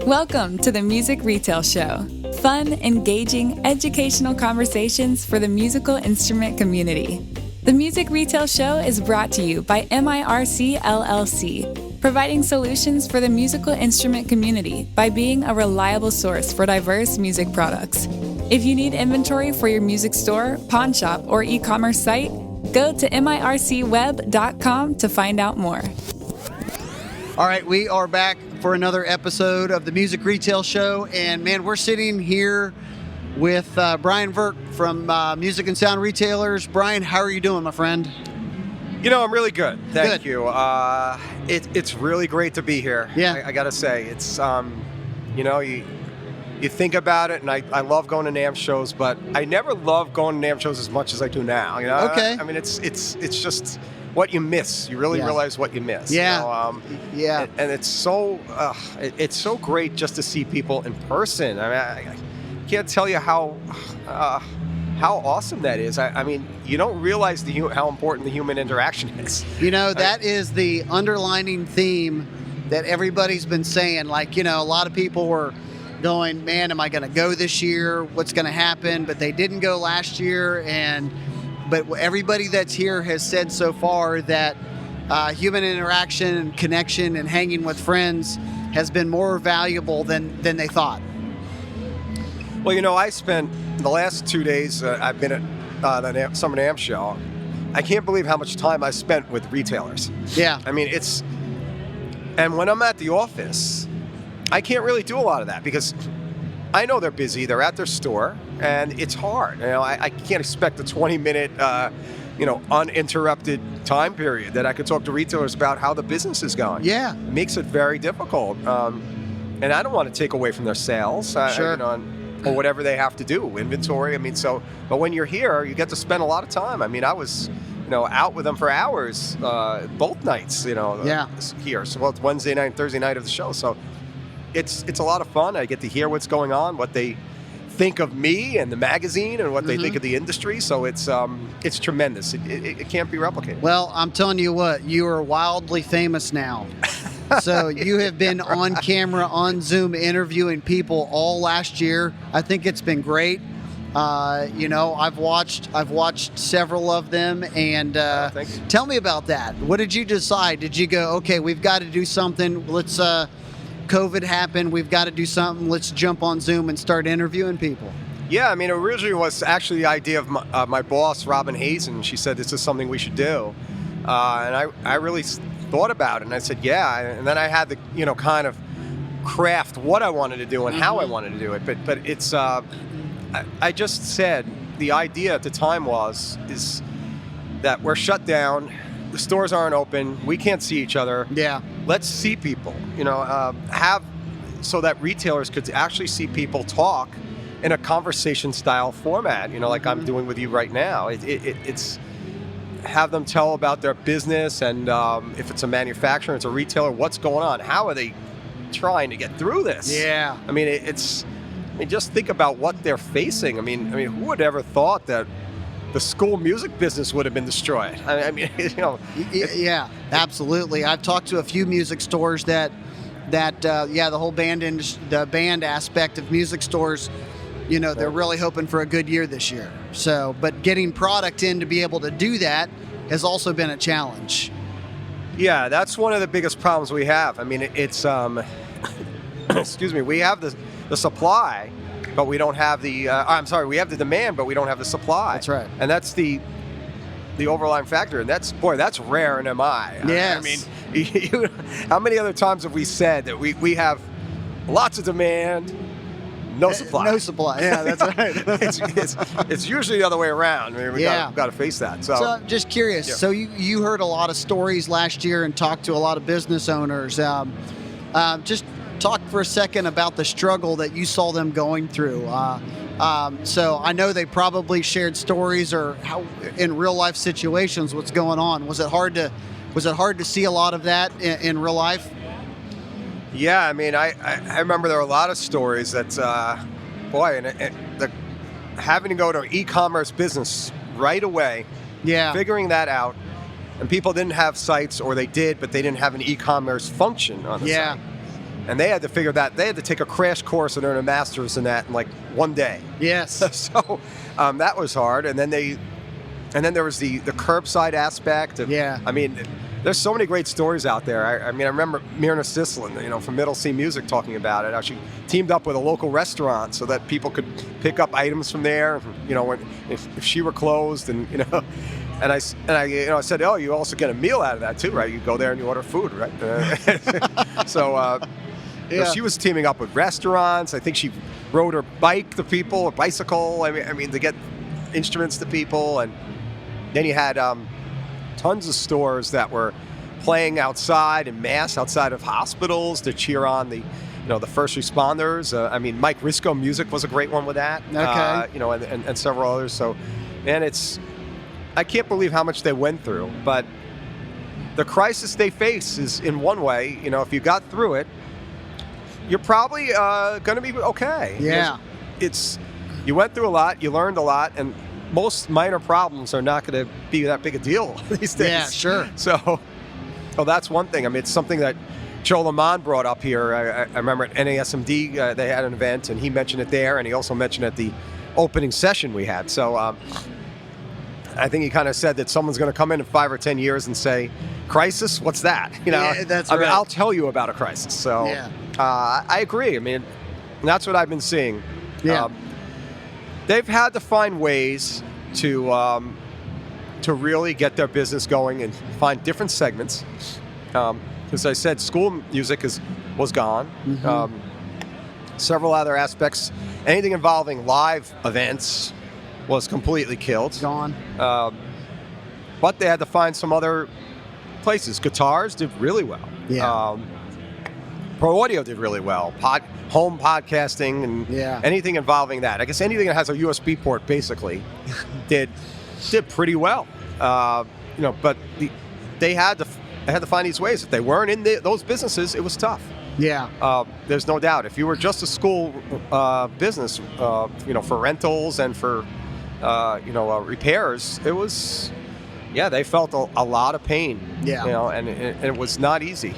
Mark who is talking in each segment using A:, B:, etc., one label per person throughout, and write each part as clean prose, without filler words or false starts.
A: Welcome to the Music Retail Show. Fun, engaging, educational conversations for the musical instrument community. The Music Retail Show is brought to you by MIRC LLC, providing solutions for the musical instrument community by being a reliable source for diverse music products. If you need inventory for your music store, pawn shop, or e-commerce site, go to mircweb.com to find out more.
B: All right, we are back for another episode of the Music Retail Show, and man, we're sitting here with Brian Berk from Music and Sound Retailers. Brian, how are you doing, my friend?
C: You know, I'm really good. Thank you. It's really great to be here.
B: Yeah.
C: I gotta say, it's you think about it, and I love going to NAMM shows, but I never loved going to NAMM shows as much as I do now. You know,
B: okay.
C: I mean, it's just what you miss. You really realize what you miss.
B: Yeah.
C: You know? And it's so great just to see people in person. I mean, I can't tell you how awesome that is. I mean, you don't realize how important the human interaction is.
B: You know, that is the underlining theme that everybody's been saying. Like, you know, a lot of people were going, man, am I going to go this year? What's going to happen? But they didn't go last year. But everybody that's here has said so far that human interaction and connection and hanging with friends has been more valuable than they thought.
C: Well, you know, I spent the last 2 days, I've been at the Summer NAMM show. I can't believe how much time I spent with retailers.
B: Yeah.
C: I mean, and when I'm at the office, I can't really do a lot of that because I know they're busy, they're at their store, and it's hard. You know, I can't expect a 20-minute, uninterrupted time period that I could talk to retailers about how the business is going.
B: Yeah.
C: It makes it very difficult. And I don't want to take away from their sales.
B: Sure.
C: Or whatever they have to do, inventory. I mean, but when you're here, you get to spend a lot of time. I mean, I was, out with them for hours, both nights, here. So, well, it's Wednesday night and Thursday night of the show. So it's a lot of fun. I get to hear what's going on, what they think of me and the magazine and what they think of the industry. So it's tremendous. It can't be replicated.
B: Well, I'm telling you what, you are wildly famous now. So you have been on camera, on Zoom, interviewing people all last year. I think it's been great. I've watched several of them, and tell me about that. What did you decide? Did you go, okay, we've got to do something. Let's COVID happened. We've got to do something. Let's jump on Zoom and start interviewing people.
C: Yeah, I mean, originally it was actually the idea of my boss, Robin Hazen. She said this is something we should do, and I really thought about it, and I said, yeah, and then I had to, kind of craft what I wanted to do and how I wanted to do it, but it's, I just said, the idea at the time is that we're shut down, the stores aren't open, we can't see each other.
B: Yeah. Let's
C: see people, so that retailers could actually see people talk in a conversation style format, like I'm doing with you right now. It's have them tell about their business, and if it's a manufacturer, it's a retailer, what's going on, how are they trying to get through this?
B: Yeah.
C: I mean, just think about what they're facing. I mean, who would ever thought that the school music business would have been destroyed?
B: Yeah, absolutely. I've talked to a few music stores that the whole the band aspect of music stores, they're really hoping for a good year this year. So, but getting product in to be able to do that has also been a challenge.
C: Yeah, that's one of the biggest problems we have. I mean, it's excuse me, we have the supply, but we don't have we have the demand, but we don't have the supply.
B: That's right.
C: And that's the overlying factor, and that's rare in MI.
B: Yes.
C: I mean, how many other times have we said that we have lots of demand, no supply?
B: No supply. Yeah, that's
C: right. it's usually the other way around. I mean, we got to face that. So
B: just curious. Yeah. So you heard a lot of stories last year and talked to a lot of business owners. Just talk for a second about the struggle that you saw them going through. So I know they probably shared stories or how in real life situations what's going on. Was it hard to see a lot of that in real life?
C: Yeah, I mean, I remember there were a lot of stories that, having to go to an e-commerce business right away, figuring that out, and people didn't have sites, or they did, but they didn't have an e-commerce function on the site. And they had to figure that. They had to take a crash course and earn a master's in that in like one day.
B: Yes.
C: So that was hard. And then there was the curbside aspect.
B: Yeah.
C: I mean, there's so many great stories out there. I mean, I remember Myrna Sislin, from Middle C Music talking about it. How she teamed up with a local restaurant so that people could pick up items from there. If she were closed, and And I said, oh, you also get a meal out of that too, right? You go there and you order food, right? So she was teaming up with restaurants. I think she rode her bike to people, or bicycle. I mean, to get instruments to people. And then you had tons of stores that were playing outside en masse outside of hospitals to cheer on the first responders. I mean, Mike Risco Music was a great one with that.
B: Okay.
C: And several others. So, man, I can't believe how much they went through, but the crisis they face is, in one way, if you got through it, you're probably going to be okay.
B: Yeah.
C: You went through a lot, you learned a lot, and most minor problems are not going to be that big a deal these days.
B: Yeah, sure.
C: So, that's one thing. I mean, it's something that Joe Lamont brought up here. I remember at NASMD, they had an event, and he mentioned it there, and he also mentioned at the opening session we had. So, I think he kind of said that someone's going to come in 5 or 10 years and say, crisis? What's that?
B: Yeah, that's
C: I
B: right.
C: mean, I'll tell you about a crisis. So I agree. I mean, that's what I've been seeing.
B: Yeah.
C: They've had to find ways to really get their business going and find different segments. As I said, school music was gone.
B: Mm-hmm.
C: Several other aspects, anything involving live events was completely killed.
B: Gone.
C: But they had to find some other places. Guitars did really well.
B: Yeah.
C: Pro audio did really well. Home podcasting and anything involving that. I guess anything that has a USB port basically did pretty well. But they had to find these ways. If they weren't in those businesses, it was tough.
B: Yeah.
C: There's no doubt. If you were just a school business, for rentals and for repairs, it was, they felt a lot of pain.
B: Yeah.
C: And it was not easy.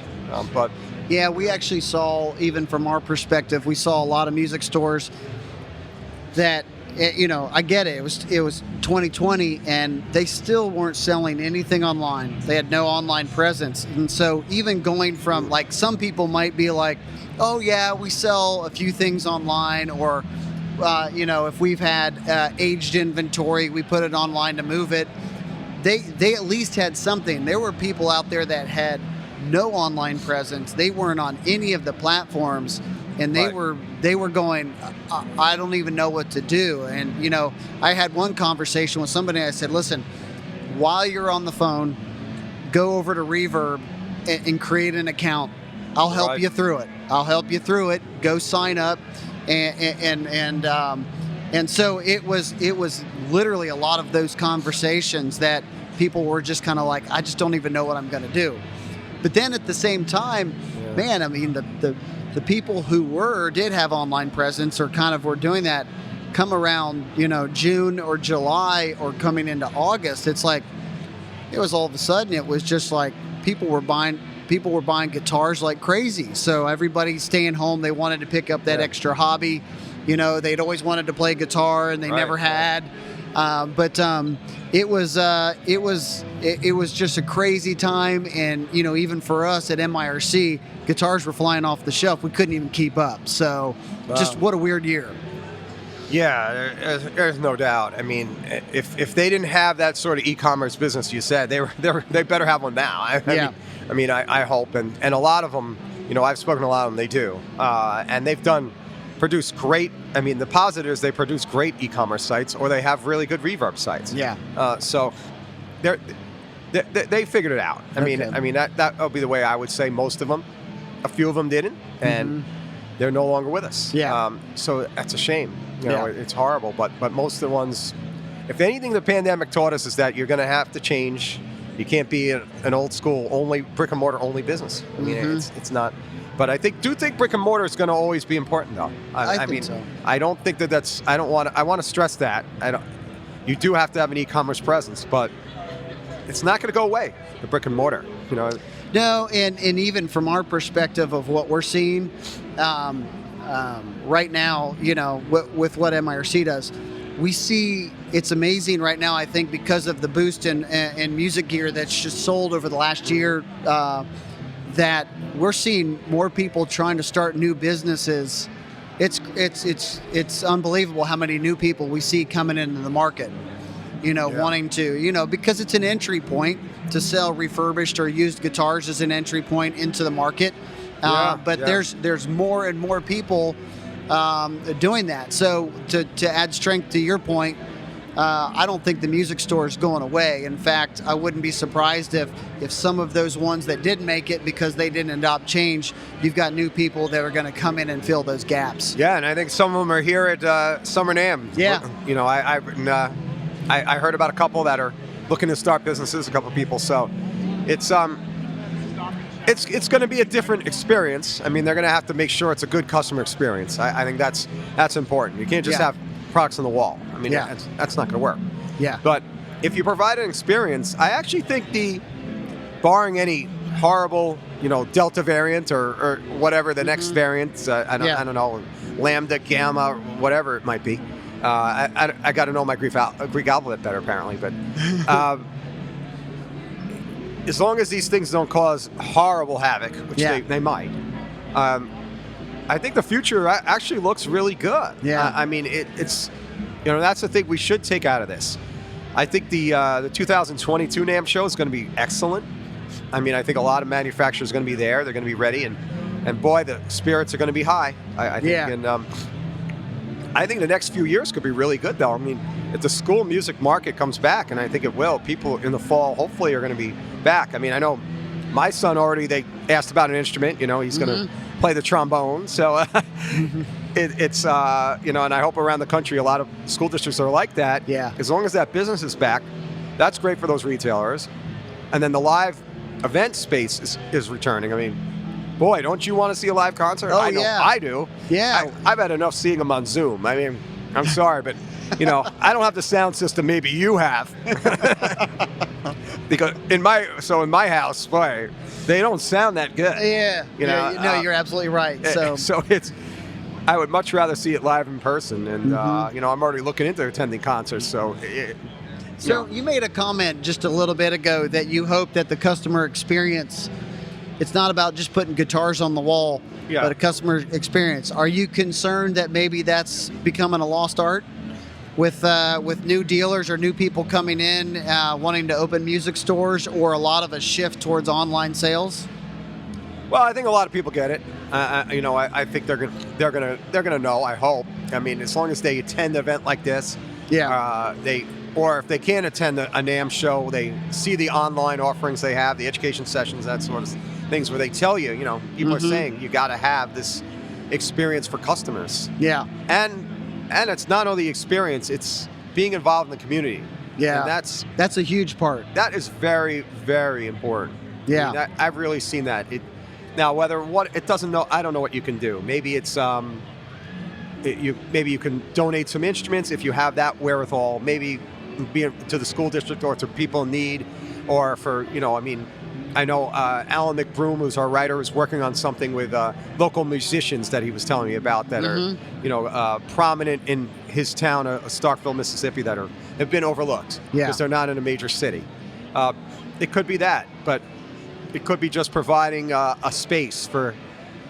C: But
B: yeah, we actually saw, even from our perspective, we saw a lot of music stores that, I get it. It was 2020, and they still weren't selling anything online. They had no online presence, and so even going from, like, some people might be like, oh yeah, we sell a few things online, or if we've had aged inventory, we put it online to move it. They at least had something. There were people out there that had no online presence. They weren't on any of the platforms, and they were going, I don't even know what to do. And I had one conversation with somebody. I said, listen, while you're on the phone, go over to Reverb and create an account. I'll help you through it. Go sign up. And so it was literally a lot of those conversations that people were just kind of like, I just don't even know what I'm going to do. But then at the same time, man, I mean, the people who did have online presence, or kind of were doing that, come around, June or July or coming into August, it's like, it was all of a sudden, it was just like people were buying guitars like crazy. So everybody's staying home. They wanted to pick up that extra hobby. They'd always wanted to play guitar, and they never had. But it was just a crazy time, and even for us at MIRC, guitars were flying off the shelf. We couldn't even keep up. So, just what a weird year.
C: Yeah, there's no doubt. I mean, if they didn't have that sort of e-commerce business, you said they better have one now. I hope, and a lot of them, I've spoken to a lot of them. They do, and they've produced great. I mean, the positives, they produce great e-commerce sites, or they have really good Reverb sites.
B: Yeah.
C: So they figured it out. I mean that would be the way I would say most of them. A few of them didn't, and they're no longer with us.
B: Yeah.
C: So that's a shame. It's horrible. But most of the ones, if anything, the pandemic taught us is that you're going to have to change. You can't be an old school brick and mortar only business. I mean, it's not. But I think brick and mortar is going to always be important, though. I mean, so. I don't think that's. I want to stress that. You do have to have an e-commerce presence, but it's not going to go away. The brick and mortar,
B: No, and even from our perspective of what we're seeing right now, with what MIRC does, we see it's amazing right now, I think, because of the boost in music gear that's just sold over the last year, that we're seeing more people trying to start new businesses. It's unbelievable how many new people we see coming into the market, wanting to, because it's an entry point to sell refurbished or used guitars as an entry point into the market. But there's more and more people doing that. So to add strength to your point, I don't think the music store is going away. In fact, I wouldn't be surprised if some of those ones that didn't make it because they didn't adopt change, you've got new people that are going to come in and fill those gaps.
C: Yeah, and I think some of them are here at Summer NAMM.
B: Yeah.
C: I heard about a couple that are looking to start businesses, a couple of people. So it's going to be a different experience. I mean, they're going to have to make sure it's a good customer experience. I think that's important. You can't just have products on the wall. I mean, that's not going to work. Yeah. But if you provide an experience, I actually think barring any horrible, Delta variant or whatever the next variant, I don't know, Lambda, Gamma, whatever it might be. I got to know my Greek alphabet better, apparently. But as long as these things don't cause horrible havoc, which they might, I think the future actually looks really good. Yeah. I mean, it's that's the thing we should take out of this. I think the 2022 NAMM show is going to be excellent. I mean, I think a lot of manufacturers are going to be there. They're going to be ready, and boy, the spirits are going to be high. I think. Yeah. And I think the next few years could be really good, though. I mean, if the school music market comes back, and I think it will, people in the fall hopefully are going to be back. I mean, I know my son already, they asked about an instrument. He's going to play the trombone. So it's and I hope around the country a lot of school districts are like that. Yeah. As long as that business is back, that's great for those retailers. And then the live event space is returning. I mean, boy, don't you want to see a live concert?
B: Oh,
C: I know I do.
B: Yeah.
C: I've had enough seeing them on Zoom. I mean, I'm sorry, but, I don't have the sound system maybe you have. Because in my house, boy, they don't sound that good.
B: Yeah. No, you're absolutely right.
C: So I would much rather see it live in person. And, I'm already looking into attending concerts. So
B: you made a comment just a little bit ago that you hope that the customer experience, it's not about just putting guitars on the wall, but a customer experience. Are you concerned that maybe that's becoming a lost art with new dealers or new people coming in wanting to open music stores, or a lot of a shift towards online sales?
C: Well, I think a lot of people get it. I think they're gonna know. I hope. I mean, as long as they attend an event like this, or if they can't attend a NAMM show, they see the online offerings they have, the education sessions, that sort of things where they tell you, people are saying you got to have this experience for customers. Yeah. And it's not only experience, it's being involved in the community. Yeah. And
B: that's a huge part.
C: That is very, very important. Yeah. I mean, I've really seen that. Now, I don't know what you can do. Maybe it's maybe you can donate some instruments if you have that wherewithal. Maybe be to the school district or to people in need, or for I know Alan McBroom, who's our writer, is working on something with local musicians that he was telling me about that are prominent in his town, Starkville, Mississippi, that have been overlooked because they're not in a major city. It could be that, but it could be just providing a space for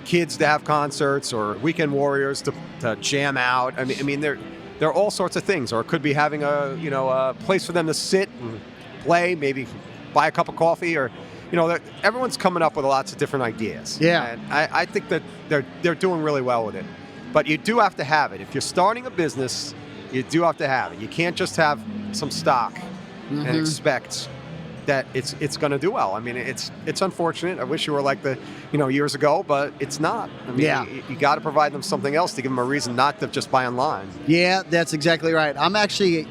C: kids to have concerts or weekend warriors to jam out. I mean, there are all sorts of things. Or it could be having a place for them to sit and play, maybe buy a cup of coffee, or everyone's coming up with lots of different ideas. Yeah, and I think that they're doing really well with it. But you do have to have it. If you're starting a business, you do have to have it. You can't just have some stock and expect that it's going to do well. I mean, it's unfortunate. I wish you were like the years ago, but it's not. I mean, you got to provide them something else to give them a reason not to just buy online. Yeah,
B: that's exactly right. I'm actually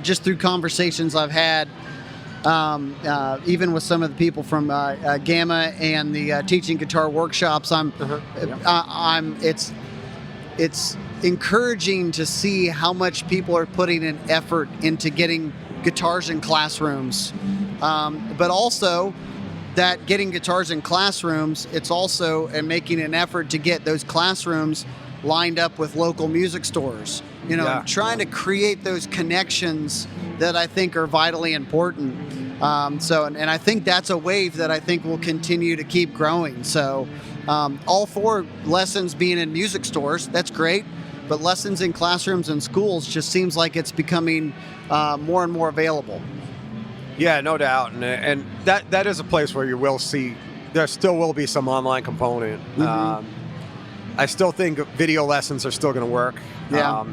B: just through conversations I've had, even with some of the people from Gamma and the teaching guitar workshops. It's encouraging to see how much people are putting an effort into getting guitars in classrooms. But also, that getting guitars in classrooms, it's also making an effort to get those classrooms lined up with local music stores. Trying to create those connections that I think are vitally important. And I think that's a wave that I think will continue to keep growing. So all for lessons being in music stores, that's great. But lessons in classrooms and schools just seems like it's becoming more and more available.
C: Yeah, no doubt. And that is a place where you will see, there still will be some online component.
B: Mm-hmm.
C: I still think video lessons are still going to work.
B: Yeah.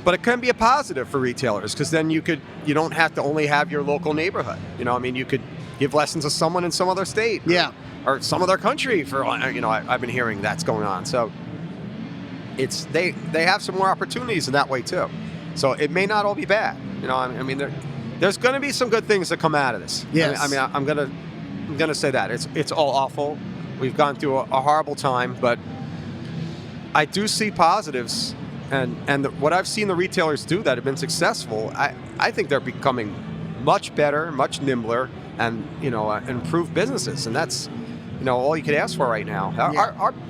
C: But it can be a positive for retailers, because then you don't have to only have your local neighborhood. You could give lessons to someone in some other state.
B: Yeah.
C: Or some other country I've been hearing that's going on. So they have some more opportunities in that way too. So it may not all be bad. There's going to be some good things that come out of this.
B: Yes.
C: I'm gonna say that it's all awful. We've gone through a horrible time, but I do see positives, and what I've seen the retailers do that have been successful, I think they're becoming much better, much nimbler, and improved businesses, and that's all you could ask for right now.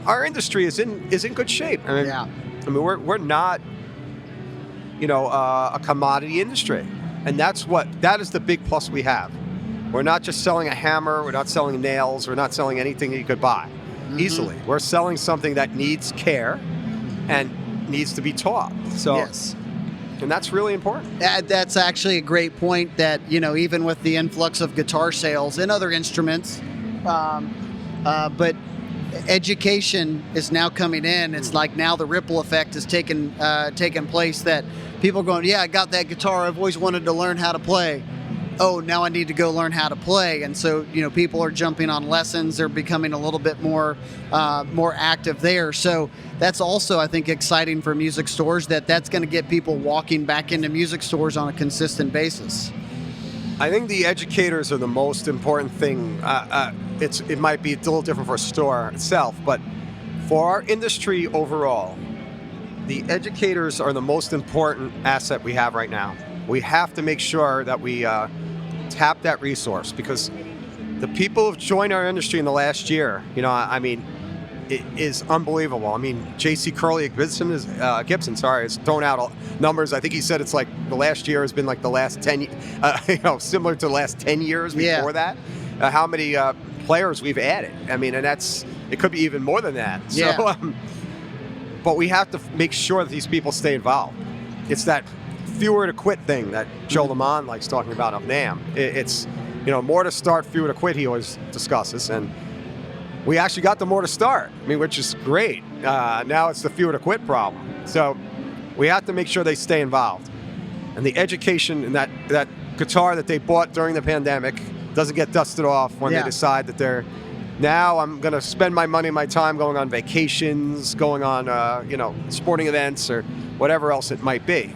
C: Our industry is in good shape. We're not a commodity industry, and that is the big plus we have. We're not just selling a hammer, we're not selling nails, we're not selling anything that you could buy easily. We're selling something that needs care and needs to be taught. So,
B: yes.
C: And that's really important.
B: That's actually a great point, that, even with the influx of guitar sales and other instruments, but education is now coming in. It's like now the ripple effect is taking place, that people are going, yeah, I got that guitar, I've always wanted to learn how to play. Oh, now I need to go learn how to play. And so, people are jumping on lessons. They're becoming a little bit more active there. So that's also, I think, exciting for music stores, that's going to get people walking back into music stores on a consistent basis.
C: I think the educators are the most important thing. It might be a little different for a store itself, but for our industry overall, the educators are the most important asset we have right now. We have to make sure that we tap that resource, because the people who've joined our industry in the last year, it is unbelievable. J.C. Curley Gibson has thrown out numbers. I think he said it's like the last year has been like the last 10, similar to the last 10 years before that. How many players we've added. And it could be even more than that.
B: Yeah.
C: So, but we have to make sure that these people stay involved. It's that fewer to quit thing that Joe Lamont likes talking about of NAMM. It's more to start, fewer to quit, he always discusses, and we actually got the more to start, which is great. Now it's the fewer to quit problem. So we have to make sure they stay involved. And the education and that guitar that they bought during the pandemic doesn't get dusted off when they decide that now I'm going to spend my money, my time going on vacations, going on, sporting events or whatever else it might be.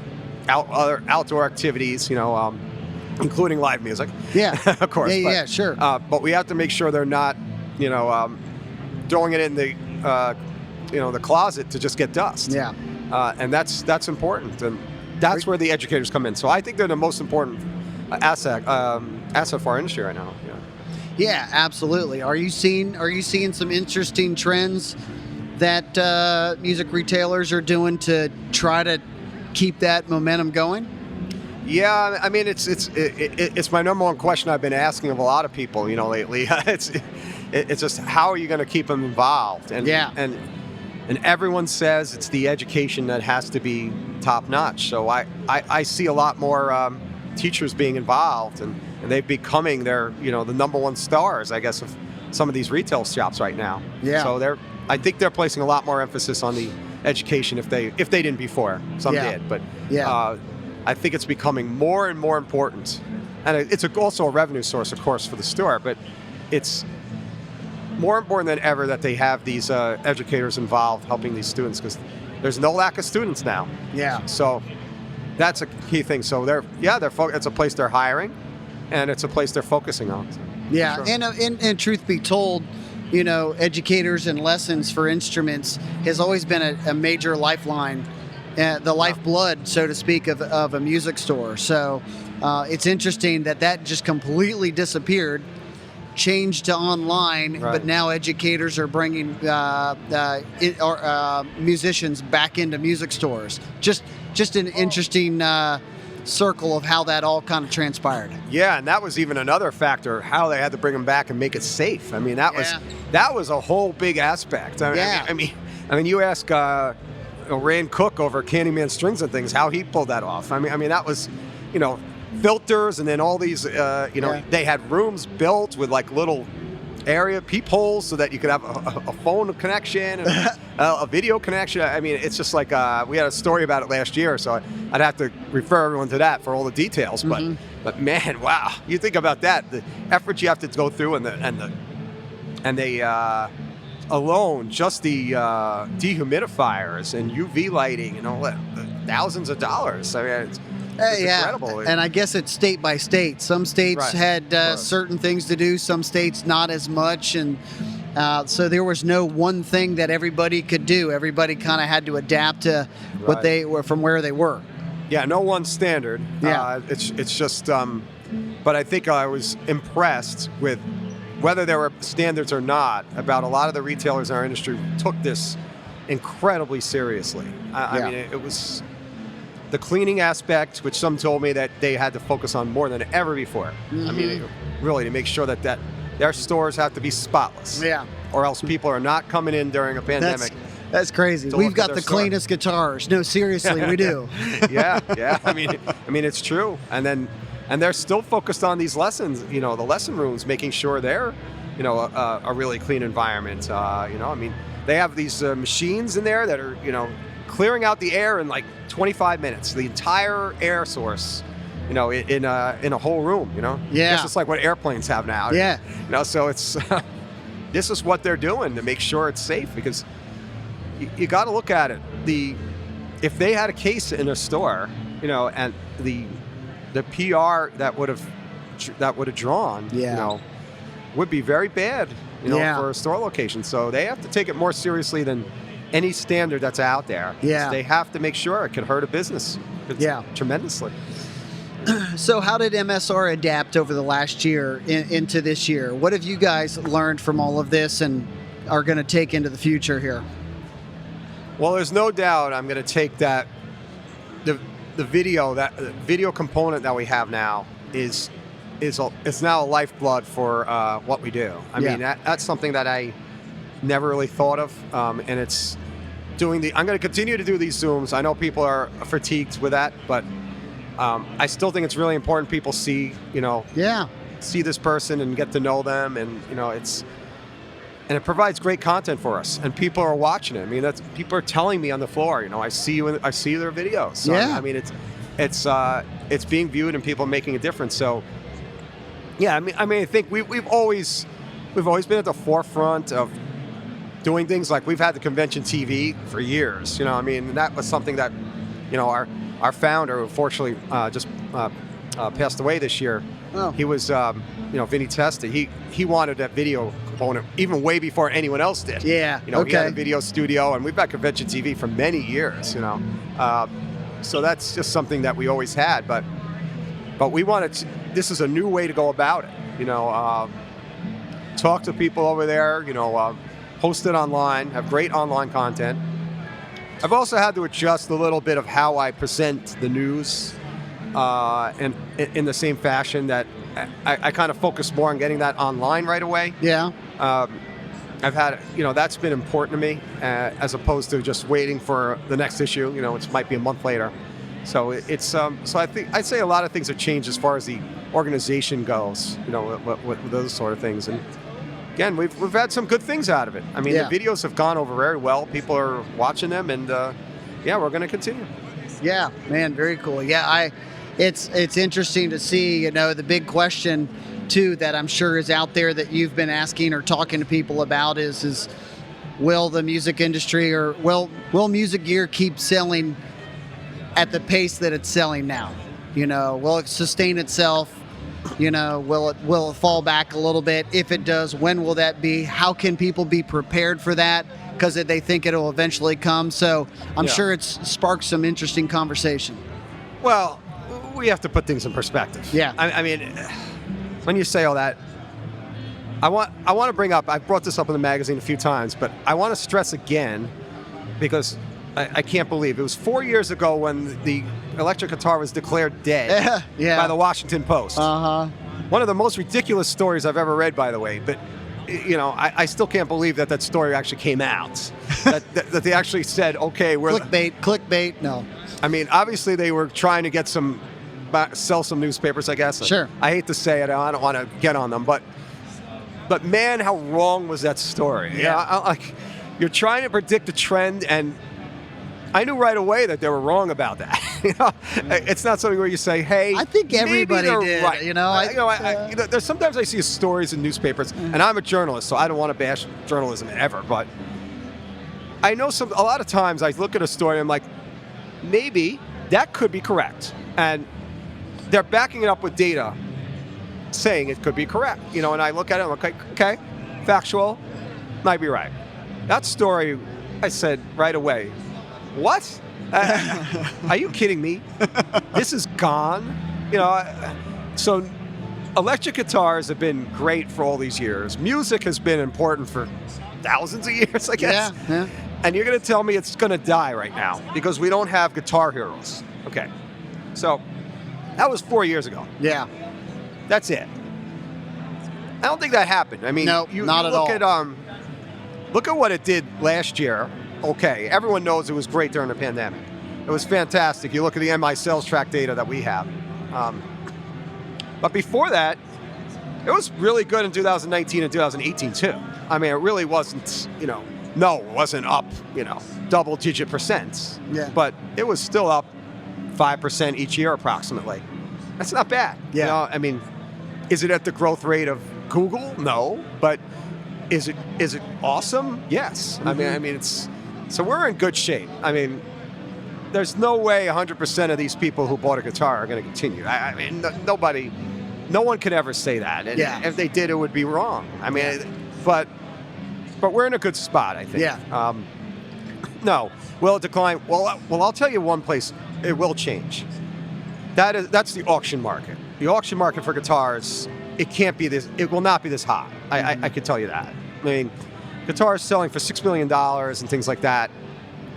C: Other outdoor activities, including live music.
B: Yeah,
C: of course.
B: Yeah, sure.
C: But we have to make sure they're not, throwing it in the closet to just get dust.
B: Yeah.
C: And that's important, and that's where the educators come in. So I think they're the most important asset for our industry right now. Yeah.
B: Yeah, absolutely. Are you seeing some interesting trends that music retailers are doing to try to keep that momentum going?
C: Yeah, it's my number one question I've been asking of a lot of people, lately. It's just, how are you going to keep them involved? And everyone says it's the education that has to be top notch. So I see a lot more teachers being involved, and they're becoming the number one stars, I guess, of some of these retail shops right now.
B: Yeah.
C: So I think they're placing a lot more emphasis on the education if they didn't before. Some did, but I think it's becoming more and more important, and it's also a revenue source, of course, for the store. But it's more important than ever that they have these educators involved helping these students, because there's no lack of students now.
B: Yeah.
C: So that's a key thing. So it's a place they're hiring, and it's a place they're focusing on. So,
B: yeah,
C: sure.
B: And truth be told, educators and lessons for instruments has always been a major lifeline, the lifeblood, so to speak, of a music store. So it's interesting that just completely disappeared. changed to online,
C: Right.
B: but now educators are bringing musicians back into music stores. Just an interesting circle of how that all kind of transpired.
C: Yeah, and that was even another factor, how they had to bring them back and make it safe. I mean, that was a whole big aspect. I mean, you ask Rand Cook over Candyman Strings and Things how he pulled that off. I mean that was, filters, and then all these, they had rooms built with like little area peepholes so that you could have a phone connection and a video connection. I mean, it's just like we had a story about it last year, so I'd have to refer everyone to that for all the details.
B: Mm-hmm.
C: But man, wow! You think about that, the effort you have to go through, and the alone, just the dehumidifiers and UV lighting and all that, thousands of dollars. I mean, it's incredible.
B: And I guess it's state by state. Some states had certain things to do, some states not as much, and so there was no one thing that everybody could do. Everybody kind of had to adapt to what they were from where they were.
C: Yeah, no one standard.
B: Yeah.
C: It's just, but I think I was impressed with whether there were standards or not about a lot of the retailers in our industry who took this incredibly seriously. I mean, it was the cleaning aspect, which some told me that they had to focus on more than ever before.
B: Mm-hmm.
C: I mean, really to make sure that their stores have to be spotless.
B: Yeah.
C: Or else people are not coming in during a pandemic.
B: That's crazy. We've got the cleanest guitars. No, seriously, we do.
C: Yeah. I mean, it's true. And they're still focused on these lessons. The lesson rooms, making sure they're, a really clean environment. I mean, they have these machines in there that are, clearing out the air in like 25 minutes. The entire air source, in a whole room.
B: Yeah.
C: It's just like what airplanes have now.
B: Yeah.
C: So it's this is what they're doing to make sure it's safe, because you got to look at it. If they had a case in a store, and the PR that would have drawn, would be very bad, for a store location. So they have to take it more seriously than any standard that's out there.
B: Yeah.
C: They have to make sure it could hurt a business. Tremendously.
B: So how did MSR adapt over the last year into this year? What have you guys learned from all of this and are going to take into the future here?
C: Well, there's no doubt I'm going to take that the video component that we have now is now a lifeblood for what we do. I mean, that's something that I never really thought of, and it's I'm going to continue to do these Zooms. I know people are fatigued with that, but I still think it's really important people see this person and get to know them, and it provides great content for us, and people are watching it. I mean, people are telling me on the floor, I see their videos. So, I mean, it's being viewed and people making a difference. So, I mean, I think we've always been at the forefront of doing things. Like, we've had the convention TV for years. I mean, that was something that, our founder, who fortunately just passed away this year.
B: Oh.
C: He was, Vinny Testa. He wanted that video component even way before anyone else did.
B: Yeah.
C: He had a video studio, and we've had convention TV for many years. So that's just something that we always had. But we wanted this is a new way to go about it. Talk to people over there. Post it online. Have great online content. I've also had to adjust a little bit of how I present the news, and in the same fashion that I kind of focus more on getting that online right away.
B: Yeah.
C: I've had, that's been important to me, as opposed to just waiting for the next issue, which might be a month later. So it's so I'd say a lot of things have changed as far as the organization goes, with those sort of things. And again, we've had some good things out of it. I mean, the videos have gone over very well. People are watching them, and we're going to continue.
B: Yeah, man, very cool. Yeah, it's interesting to see, the big question too that I'm sure is out there that you've been asking or talking to people about is will the music industry or will music gear keep selling at the pace that it's selling now? Will it sustain itself? Will it fall back a little bit? If it does, when will that be? How can people be prepared for that? Because they think it'll eventually come. So I'm sure it's sparked some interesting conversation.
C: Well, we have to put things in perspective.
B: Yeah.
C: I mean, when you say all that, I want to bring up, I've brought this up in the magazine a few times, but I want to stress again, because I can't believe it was 4 years ago when the electric guitar was declared dead by the Washington Post. One of the most ridiculous stories I've ever read, by the way, but I still can't believe that story actually came out. that they actually said, okay, we're
B: clickbait. No,
C: I mean, obviously they were trying to get sell some newspapers, I guess.
B: Sure.
C: I hate to say it, I don't want to get on them, but man, how wrong was that story?
B: Yeah.
C: You're trying to predict a trend, and I knew right away that they were wrong about that. It's not something where you say, "Hey."
B: I think everybody did.
C: Right. There's sometimes I see stories in newspapers, and I'm a journalist, so I don't want to bash journalism ever. But I know a lot of times I look at a story, and I'm like, maybe that could be correct, and they're backing it up with data, saying it could be correct. And I look at it, and I'm like, okay, factual, might be right. That story, I said right away, what? Are you kidding me? This is gone. So electric guitars have been great for all these years. Music has been important for thousands of years, I guess.
B: Yeah.
C: And you're going to tell me it's going to die right now because we don't have guitar heroes. Okay. So that was 4 years ago.
B: Yeah.
C: That's it. I don't think that happened. I mean,
B: no, not at all.
C: Look at what it did last year. Okay, everyone knows it was great during the pandemic. It was fantastic. You look at the MI sales track data that we have. But before that, it was really good in 2019 and 2018 too. I mean, it really wasn't, no, it wasn't up, double-digit percents.
B: Yeah.
C: But it was still up 5% each year approximately. That's not bad.
B: Yeah.
C: I mean, is it at the growth rate of Google? No. But is it awesome? Yes.
B: Mm-hmm.
C: I mean, so we're in good shape. I mean, there's no way 100% of these people who bought a guitar are going to continue. I mean, no one could ever say that. And if they did, it would be wrong. I mean, but we're in a good spot, I think.
B: Yeah.
C: No. Will it decline? Well, I'll tell you one place it will change. That's the auction market. The auction market for guitars, it will not be this hot. I can tell you that. I mean, guitars selling for $6 million and things like that.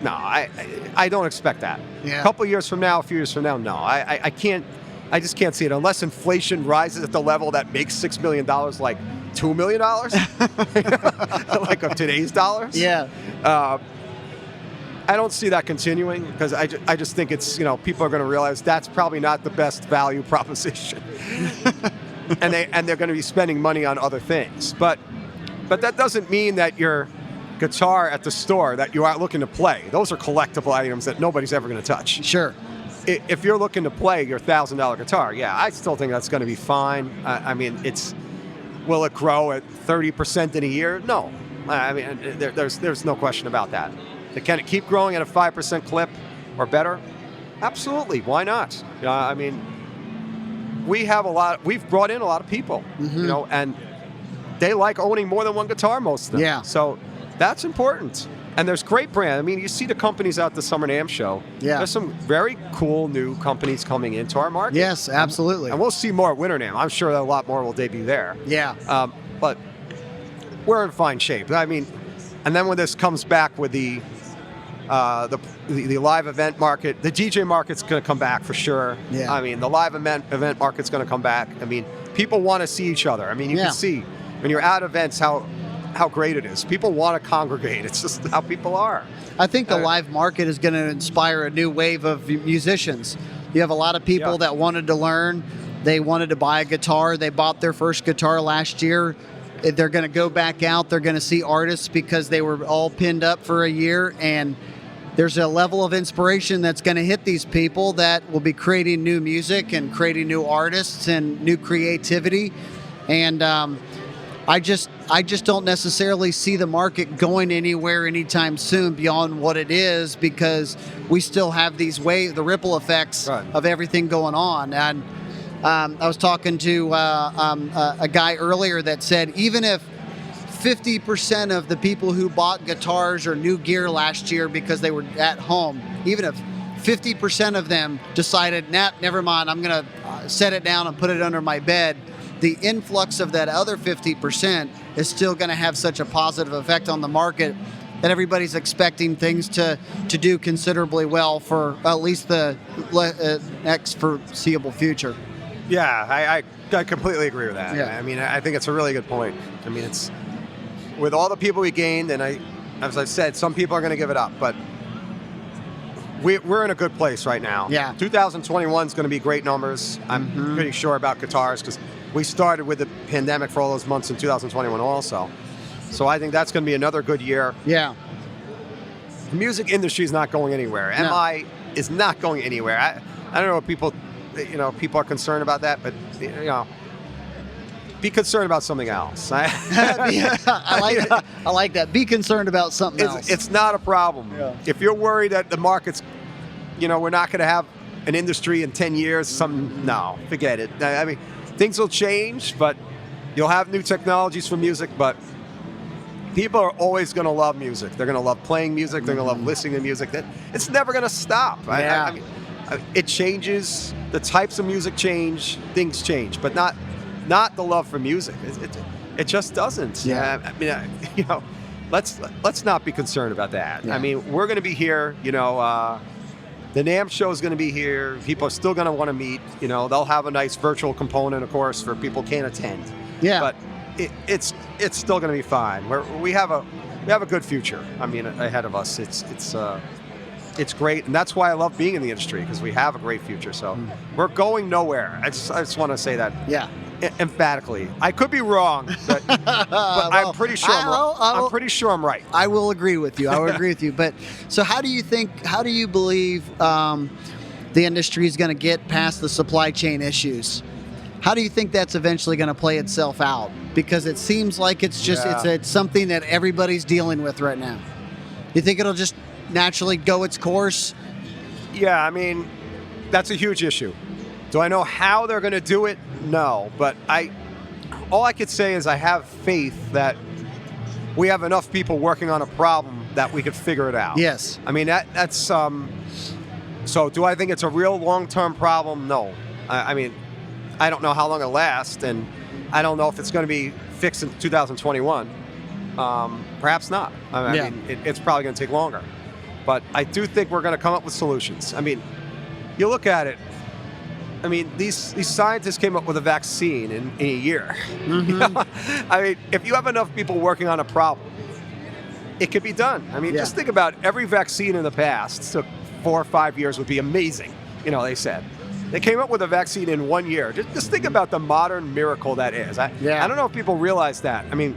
C: No, I don't expect that.
B: Yeah.
C: A couple years from now, a few years from now, no. I just can't see it unless inflation rises at the level that makes $6 million like $2 million, like of today's dollars.
B: Yeah.
C: I don't see that continuing because I just think it's, people are going to realize that's probably not the best value proposition. and they're going to be spending money on other things. But that doesn't mean that your guitar at the store that you are looking to play, those are collectible items that nobody's ever going to touch.
B: Sure.
C: If you're looking to play your $1,000 guitar, yeah, I still think that's going to be fine. I mean, will it grow at 30% in a year? No. I mean, there's no question about that. Can it keep growing at a 5% clip or better? Absolutely. Why not? I mean, we've brought in a lot of people, and they like owning more than one guitar, most of them.
B: Yeah.
C: So that's important. And there's great brands. I mean, you see the companies out the Summer NAMM show.
B: Yeah.
C: There's some very cool new companies coming into our market.
B: Yes, absolutely.
C: And we'll see more at Winter NAMM. I'm sure that a lot more will debut there.
B: Yeah.
C: But we're in fine shape. I mean, and then when this comes back with the live event market, the DJ market's going to come back for sure.
B: Yeah.
C: I mean, the live event market's going to come back. I mean, people want to see each other. I mean, you can see when you're at events how great it is. People want to congregate. It's just how people are.
B: I think the live market is going to inspire a new wave of musicians. You have a lot of people that wanted to learn. They wanted to buy a guitar. They bought their first guitar last year. They're going to go back out. They're going to see artists because they were all pinned up for a year, and there's a level of inspiration that's going to hit these people that will be creating new music and creating new artists and new creativity. And I just don't necessarily see the market going anywhere anytime soon beyond what it is, because we still have these the ripple effects of everything going on. And I was talking to a guy earlier that said even if 50% of the people who bought guitars or new gear last year because they were at home, even if 50% of them decided, never mind, I'm going to set it down and put it under my bed, the influx of that other 50% is still going to have such a positive effect on the market that everybody's expecting things to do considerably well for at least the next foreseeable future.
C: Yeah, I completely agree with that.
B: Yeah.
C: I mean, I think it's a really good point. I mean, it's with all the people we gained, and as I said, some people are going to give it up, but we're in a good place right now.
B: Yeah.
C: 2021 is going to be great numbers. I'm pretty sure about guitars because we started with the pandemic for all those months in 2021 also. So I think that's going to be another good year.
B: Yeah.
C: The music industry is not going anywhere.
B: No.
C: MI is not going anywhere. I don't know if people are concerned about that, but be concerned about something else.
B: I like that. Be concerned about something else.
C: It's not a problem.
B: Yeah.
C: If you're worried that the market's, we're not going to have an industry in 10 years, no, forget it. I mean, things will change, but you'll have new technologies for music, but people are always going to love music. They're going to love playing music. They're going to love listening to music. It's never going to stop.
B: Yeah.
C: I mean, it changes. The types of music change. Things change, but not the love for music. It just doesn't.
B: Yeah.
C: I mean, let's not be concerned about that.
B: Yeah.
C: I mean, we're going to be here. The NAMM show is going to be here. People are still going to want to meet. They'll have a nice virtual component, of course, for people who can't attend.
B: Yeah.
C: But it's still going to be fine. We have a good future. I mean, ahead of us. It's great, and that's why I love being in the industry because we have a great future. So we're going nowhere. I just want to say that.
B: Yeah.
C: Emphatically. I could be wrong, but I'm pretty sure I'm pretty sure I'm right.
B: I will agree with you. I will agree with you. But so how do you believe the industry is going to get past the supply chain issues? How do you think that's eventually going to play itself out? Because it seems like it's just it's something that everybody's dealing with right now. You think it'll just naturally go its course?
C: Yeah, I mean, that's a huge issue. Do I know how they're going to do it? No, but all I could say is I have faith that we have enough people working on a problem that we could figure it out.
B: Yes.
C: I mean, that's so do I think it's a real long-term problem? No. I mean, I don't know how long it'll last, and I don't know if it's going to be fixed in 2021. Perhaps not. I mean, it's probably going to take longer. But I do think we're going to come up with solutions. I mean, you look at it, I mean, these scientists came up with a vaccine in a year. I mean, if you have enough people working on a problem, it could be done. I mean, just think about every vaccine in the past took 4 or 5 years would be amazing. They said. They came up with a vaccine in 1 year. Just think about the modern miracle that is. I don't know if people realize that. I mean,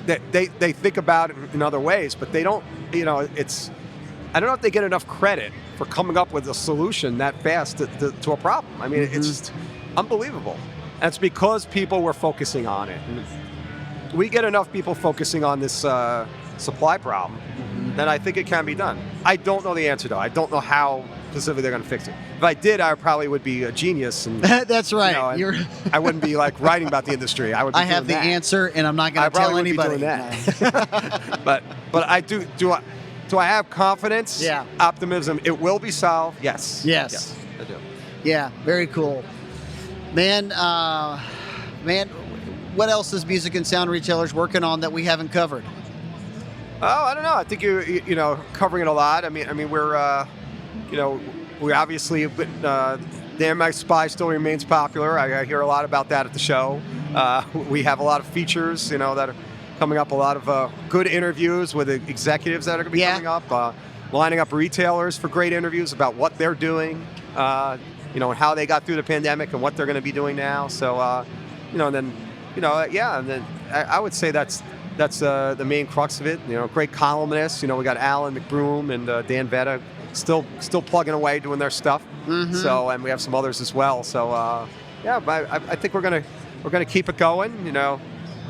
C: they think about it in other ways, but they don't, I don't know if they get enough credit for coming up with a solution that fast to a problem. I mean, it's just unbelievable. And it's because people were focusing on it. And we get enough people focusing on this supply problem, then I think it can be done. I don't know the answer, though. I don't know how specifically they're going to fix it. If I did, I probably would be a genius. And
B: that's right.
C: I wouldn't be like writing about the industry. I would. I
B: have the answer, and I'm not going to tell anybody.
C: That. but I do. Do I have confidence?
B: Yeah.
C: Optimism. It will be solved. Yes.
B: Yes.
C: I do.
B: Yeah. Very cool, man. What else is Music and Sound Retailers working on that we haven't covered?
C: Oh, I don't know. I think you're covering it a lot. I mean, we're we obviously the MI Spy still remains popular. I hear a lot about that at the show. We have a lot of features, that are coming up. A lot of good interviews with executives that are going to be coming up. Lining up retailers for great interviews about what they're doing, and how they got through the pandemic and what they're going to be doing now. So, and then I would say that's the main crux of it. Great columnists. We got Alan McBroom and Dan Vetta still plugging away doing their stuff. So, and we have some others as well. So, but I think we're gonna keep it going.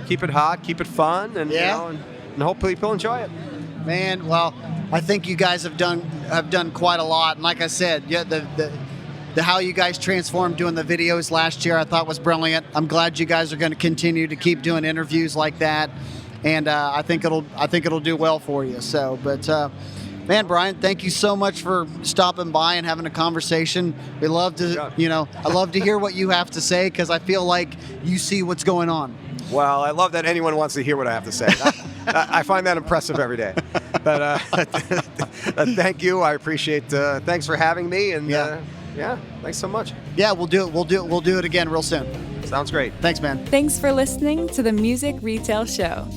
C: Keep it hot, keep it fun, and and hopefully people enjoy it.
B: Man, well, I think you guys have done quite a lot. And like I said, the how you guys transformed doing the videos last year, I thought was brilliant. I'm glad you guys are going to continue to keep doing interviews like that, and I think it'll do well for you. So, but Man, Brian, thank you so much for stopping by and having a conversation. We love to, I love to hear what you have to say because I feel like you see what's going on.
C: Well, I love that anyone wants to hear what I have to say. I find that impressive every day. But thank you. I appreciate. Thanks for having me. And thanks so much.
B: Yeah, we'll do it. We'll do it again real soon.
C: Sounds great.
B: Thanks, man.
A: Thanks for listening to the Music Retail Show.